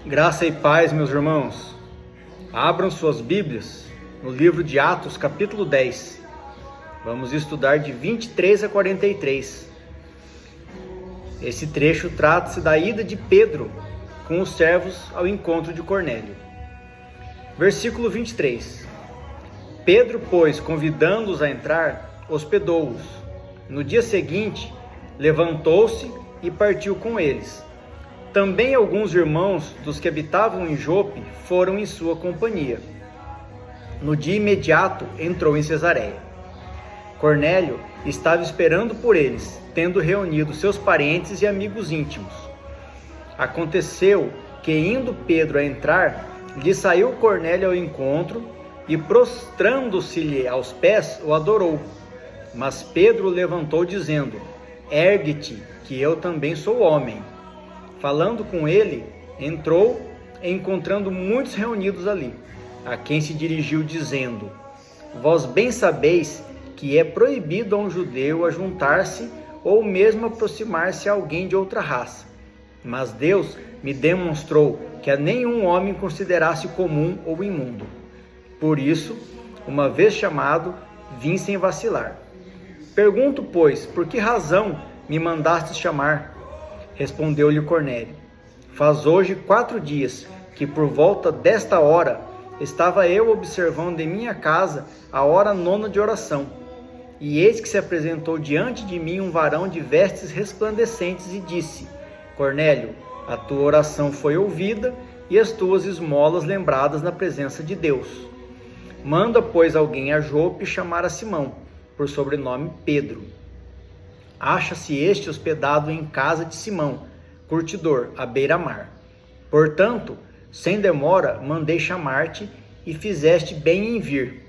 Graça e paz, meus irmãos. Abram suas Bíblias no livro de Atos, capítulo 10. Vamos estudar de 23 a 43. Esse trecho trata-se da ida de Pedro com os servos ao encontro de Cornélio. Versículo 23. Pedro, pois, convidando-os a entrar, hospedou-os. No dia seguinte, levantou-se e partiu com eles. Também alguns irmãos dos que habitavam em Jope foram em sua companhia. No dia imediato entrou em Cesareia. Cornélio estava esperando por eles, tendo reunido seus parentes e amigos íntimos. Aconteceu que, indo Pedro a entrar, lhe saiu Cornélio ao encontro e, prostrando-se-lhe aos pés, o adorou. Mas Pedro o levantou, dizendo: Ergue-te, que eu também sou homem. Falando com ele, entrou, encontrando muitos reunidos ali, a quem se dirigiu, dizendo: Vós bem sabeis que é proibido a um judeu ajuntar-se ou mesmo aproximar-se a alguém de outra raça. Mas Deus me demonstrou que a nenhum homem considerasse comum ou imundo. Por isso, uma vez chamado, vim sem vacilar. Pergunto, pois, por que razão me mandastes chamar? Respondeu-lhe Cornélio: Faz hoje 4 dias que por volta desta hora estava eu observando em minha casa a hora 9ª de oração. E eis que se apresentou diante de mim um varão de vestes resplandecentes e disse: Cornélio, a tua oração foi ouvida e as tuas esmolas lembradas na presença de Deus. Manda, pois, alguém a Jope chamar a Simão, por sobrenome Pedro. Acha-se este hospedado em casa de Simão, curtidor, à beira-mar. Portanto, sem demora, mandei chamar-te e fizeste bem em vir.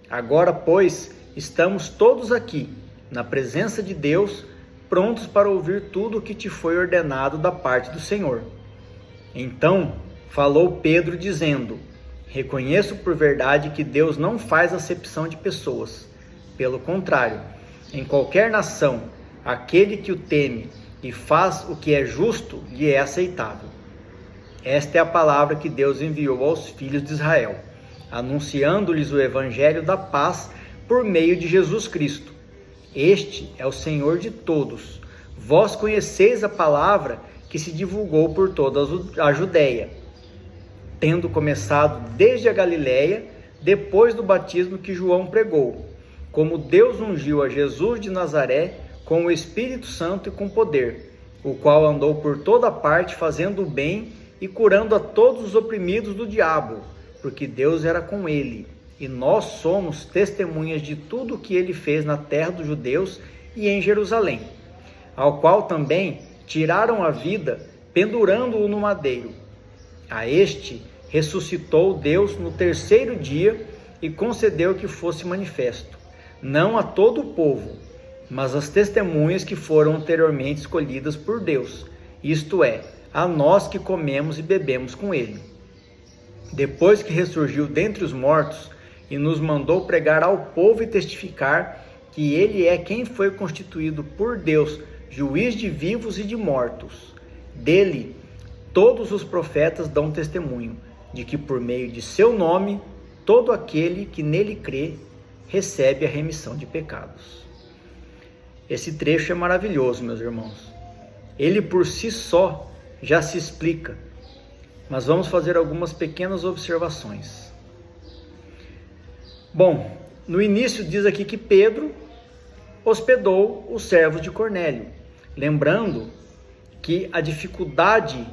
Agora, pois, estamos todos aqui, na presença de Deus, prontos para ouvir tudo o que te foi ordenado da parte do Senhor. Então falou Pedro, dizendo: Reconheço por verdade que Deus não faz acepção de pessoas. Pelo contrário, em qualquer nação, aquele que o teme e faz o que é justo lhe é aceitável. Esta é a palavra que Deus enviou aos filhos de Israel, anunciando-lhes o evangelho da paz por meio de Jesus Cristo. Este é o Senhor de todos. Vós conheceis a palavra que se divulgou por toda a Judéia, tendo começado desde a Galiléia, depois do batismo que João pregou, como Deus ungiu a Jesus de Nazaré com o Espírito Santo e com poder, o qual andou por toda parte fazendo o bem e curando a todos os oprimidos do diabo, porque Deus era com ele. E nós somos testemunhas de tudo o que ele fez na terra dos judeus e em Jerusalém, ao qual também tiraram a vida, pendurando-o no madeiro. A este ressuscitou Deus no 3º dia e concedeu que fosse manifesto, não a todo o povo, mas as testemunhas que foram anteriormente escolhidas por Deus, isto é, a nós que comemos e bebemos com ele. Depois que ressurgiu dentre os mortos e nos mandou pregar ao povo e testificar que ele é quem foi constituído por Deus, juiz de vivos e de mortos. Dele, todos os profetas dão testemunho de que por meio de seu nome, todo aquele que nele crê recebe a remissão de pecados. Esse trecho é maravilhoso, meus irmãos. Ele por si só já se explica, mas vamos fazer algumas pequenas observações. Bom, no início diz aqui que Pedro hospedou os servos de Cornélio, lembrando que a dificuldade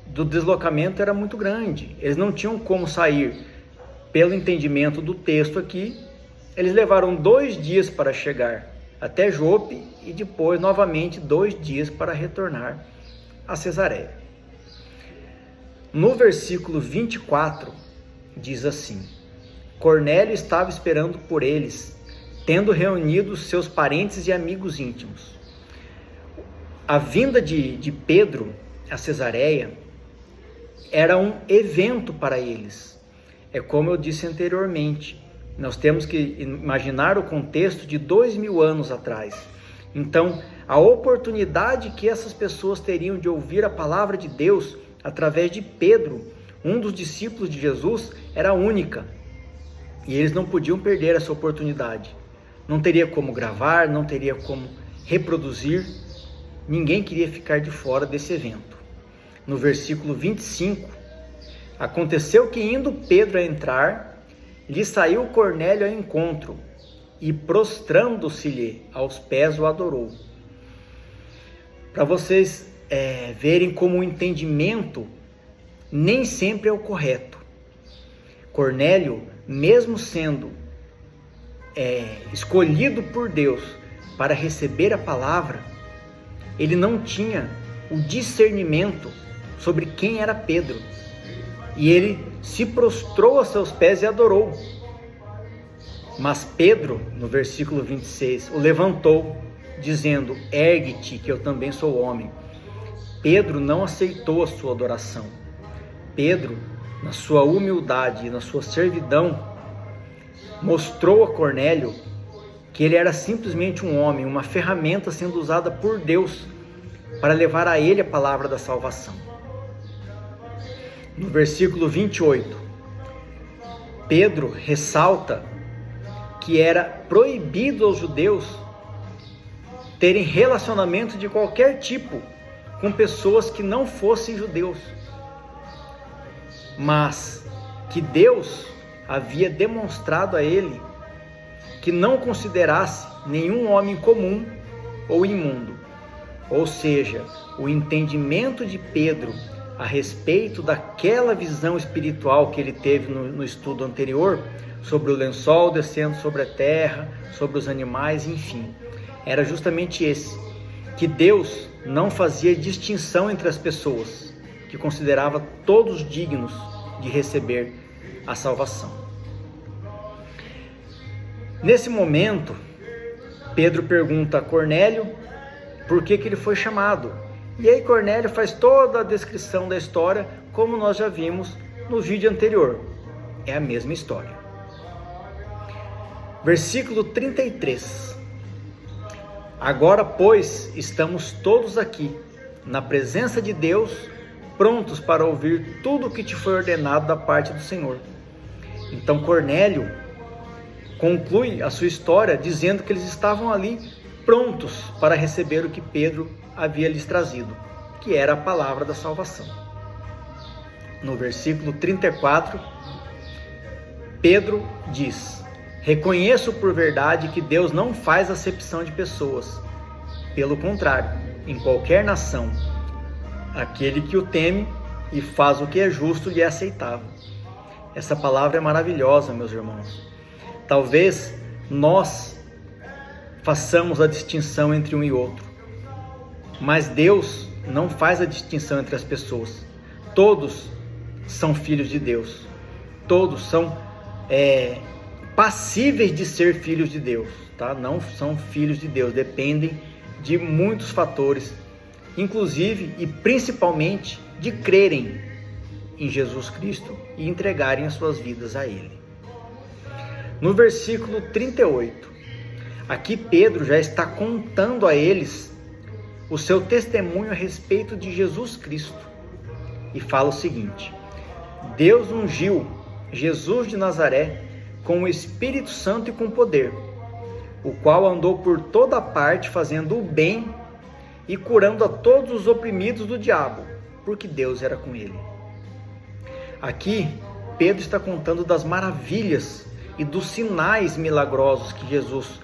do deslocamento era muito grande. Eles não tinham como sair. Pelo entendimento do texto aqui, eles levaram 2 dias para chegar até Jope e depois novamente 2 dias para retornar a Cesareia. No versículo 24 diz assim: Cornélio estava esperando por eles, tendo reunido seus parentes e amigos íntimos. A vinda de Pedro a Cesareia era um evento para eles. É como eu disse anteriormente, nós temos que imaginar o contexto de 2000 anos atrás. Então, a oportunidade que essas pessoas teriam de ouvir a palavra de Deus através de Pedro, um dos discípulos de Jesus, era única. E eles não podiam perder essa oportunidade. Não teria como gravar, não teria como reproduzir. Ninguém queria ficar de fora desse evento. No versículo 25, aconteceu que indo Pedro a entrar, lhe saiu Cornélio ao encontro e prostrando-se-lhe aos pés o adorou. Para vocês verem como o entendimento nem sempre é o correto. Cornélio, mesmo sendo escolhido por Deus para receber a palavra, ele não tinha o discernimento sobre quem era Pedro. E ele se prostrou a seus pés e adorou. Mas Pedro, no versículo 26, o levantou, dizendo: ergue-te, que eu também sou homem. Pedro não aceitou a sua adoração. Pedro, na sua humildade e na sua servidão, mostrou a Cornélio que ele era simplesmente um homem, uma ferramenta sendo usada por Deus para levar a ele a palavra da salvação. No versículo 28, Pedro ressalta que era proibido aos judeus terem relacionamento de qualquer tipo com pessoas que não fossem judeus, mas que Deus havia demonstrado a ele que não considerasse nenhum homem comum ou imundo. Ou seja, o entendimento de Pedro a respeito daquela visão espiritual que ele teve no estudo anterior, sobre o lençol descendo sobre a terra, sobre os animais, enfim, era justamente esse, que Deus não fazia distinção entre as pessoas, que considerava todos dignos de receber a salvação. Nesse momento, Pedro pergunta a Cornélio por que ele foi chamado. E aí Cornélio faz toda a descrição da história, como nós já vimos no vídeo anterior. É a mesma história. Versículo 33. Agora, pois, estamos todos aqui, na presença de Deus, prontos para ouvir tudo o que te foi ordenado da parte do Senhor. Então Cornélio conclui a sua história dizendo que eles estavam ali prontos para receber o que Pedro havia lhes trazido, que era a palavra da salvação. No versículo 34, Pedro diz: reconheço por verdade que Deus não faz acepção de pessoas. Pelo contrário, em qualquer nação, aquele que o teme e faz o que é justo lhe é aceitável. Essa palavra é maravilhosa, meus irmãos. Talvez nós façamos a distinção entre um e outro, mas Deus não faz a distinção entre as pessoas. Todos são filhos de Deus. Todos são passíveis de ser filhos de Deus, tá? Não são filhos de Deus, dependem de muitos fatores, inclusive e principalmente de crerem em Jesus Cristo e entregarem as suas vidas a Ele. No versículo 38, aqui Pedro já está contando a eles o seu testemunho a respeito de Jesus Cristo e fala o seguinte: Deus ungiu Jesus de Nazaré com o Espírito Santo e com poder, o qual andou por toda parte fazendo o bem e curando a todos os oprimidos do diabo, porque Deus era com ele. Aqui Pedro está contando das maravilhas e dos sinais milagrosos que Jesus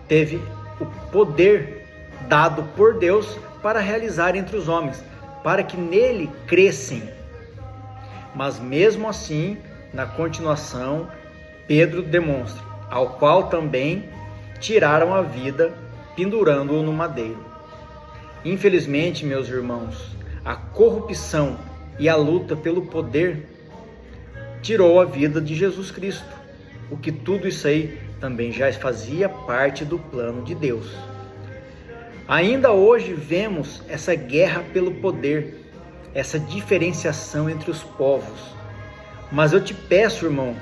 teve o poder dado por Deus para realizar entre os homens, para que nele crescem. Mas mesmo assim, na continuação, Pedro demonstra, ao qual também tiraram a vida, pendurando-o no madeiro. Infelizmente, meus irmãos, a corrupção e a luta pelo poder tirou a vida de Jesus Cristo, o que tudo isso aí também já fazia parte do plano de Deus. Ainda hoje vemos essa guerra pelo poder, essa diferenciação entre os povos. Mas eu te peço, irmão,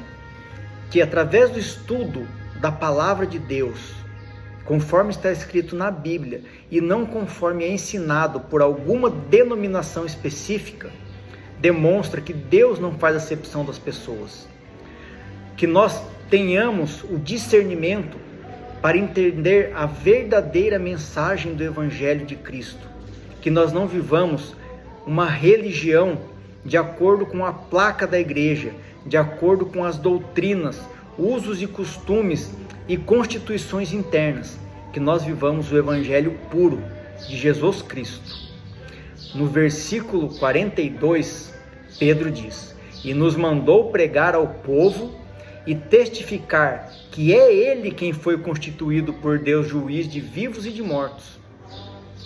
que através do estudo da palavra de Deus, conforme está escrito na Bíblia, e não conforme é ensinado por alguma denominação específica, demonstra que Deus não faz acepção das pessoas. Que nós tenhamos o discernimento para entender a verdadeira mensagem do Evangelho de Cristo. Que nós não vivamos uma religião de acordo com a placa da igreja, de acordo com as doutrinas, usos e costumes e constituições internas. Que nós vivamos o Evangelho puro de Jesus Cristo. No versículo 42, Pedro diz: e nos mandou pregar ao povo e testificar que é Ele quem foi constituído por Deus juiz de vivos e de mortos.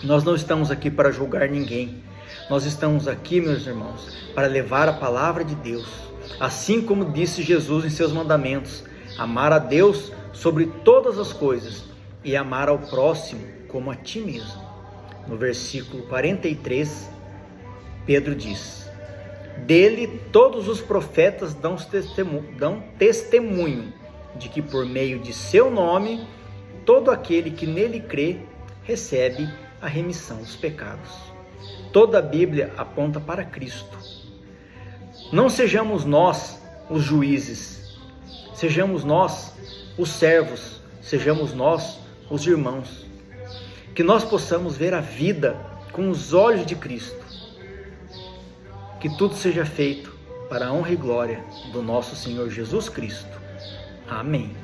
Nós não estamos aqui para julgar ninguém. Nós estamos aqui, meus irmãos, para levar a palavra de Deus. Assim como disse Jesus em seus mandamentos: amar a Deus sobre todas as coisas e amar ao próximo como a ti mesmo. No versículo 43, Pedro diz: dele todos os profetas dão testemunho de que por meio de seu nome, todo aquele que nele crê recebe a remissão dos pecados. Toda a Bíblia aponta para Cristo. Não sejamos nós os juízes, sejamos nós os servos, sejamos nós os irmãos. Que nós possamos ver a vida com os olhos de Cristo. Que tudo seja feito para a honra e glória do nosso Senhor Jesus Cristo. Amém.